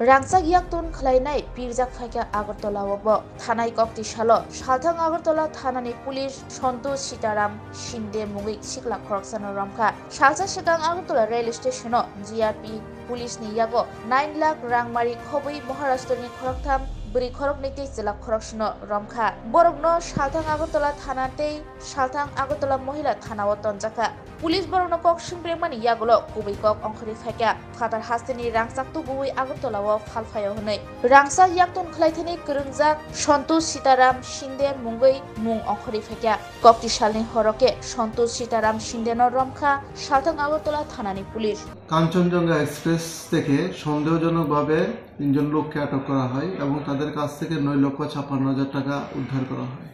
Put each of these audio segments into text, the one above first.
রাংসাক ইয়াকতুন খালাইনাই পিরজাক ফাইকা আগরতলাওয়াবো থানায় কক্তি সালো সালথাং আগরতলা থানাनि পুলিশ সন্তোষ সীতারাম শিন্দে মুগি সিকলা খরকসানো রমখা সালসা সিগাং আগরতলা রেল স্টেশনো জিআরপি পুলিশनि यागो 9 लाख रांमारि खबै महाराष्ट्रनि खरकथाम बरि खरक नीति जिला खरकसनो रमखा बरगनो सालथां আগরতলা थानाते सालथां আগরতলা महिला थानाव तनजाखा पुलिस बरगनो कक सिंब्रेमानि यागलो गुबै कक अंखरि फाइका फादार हास्तेनि रांसाक तुबुइ আগরতলাव फालफायो हनै रांसाक याकतन खलाइथेनि गोरोंजाक सन्तोष सीताराम शिंदे मुंगै मुं अंखरि फाइका कक्ति सालनि हरके सन्तोष सीताराम शिंदेनो रमखा सालथां আগরতলা থানাनि पुलिस কাঞ্চনজঙ্ঘা এক্সপ্রেস থেকে সন্দেহজনকভাবে 3 জন লোককে আটক করা হয় এবং তাদের কাছ থেকে 9,56,000 টাকা উদ্ধার করা হয়।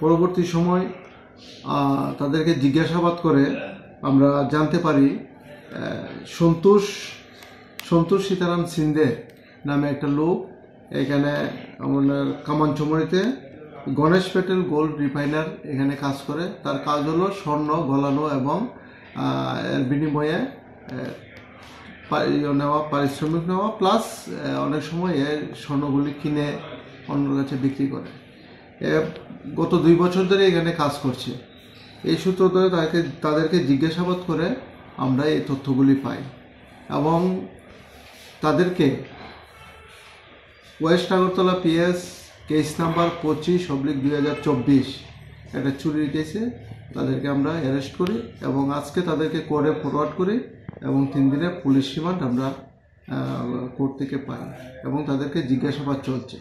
পরবর্তী সময় তাদেরকে জিজ্ঞাসাবাদ করে আমরা জানতে পারি সন্তোষ সীতারাম সিন্দে নামে একটা লোক এখানে আমাদের কামানচমরিতে গণেশ পেটেল গোল্ড রিফাইনার এখানে কাজ করে। তার কাজ হলো স্বর্ণ গলানো এবং এর বিনিময়ে নেওয়া পারিশ্রমিক নেওয়া প্লাস অনেক সময় এর স্বর্ণগুলি কিনে অন্যের কাছে বিক্রি করে। গত 2 বছর ধরে এখানে কাজ করছে। এই সূত্র ধরে তাদেরকে জিজ্ঞাসাবাদ করে আমরা এই তথ্যগুলি পাই এবং তাদেরকে West Agartala PS case number 25/2024 একটা চুরির কেসে তাদেরকে আমরা অ্যারেস্ট করি এবং আজকে তাদেরকে কোর্টে ফরওয়ার্ড করি এবং 3 দিনের পুলিশ রিমান্ড আমরা কোর্ট থেকে পাই এবং তাদেরকে জিজ্ঞাসাবাদ চলছে।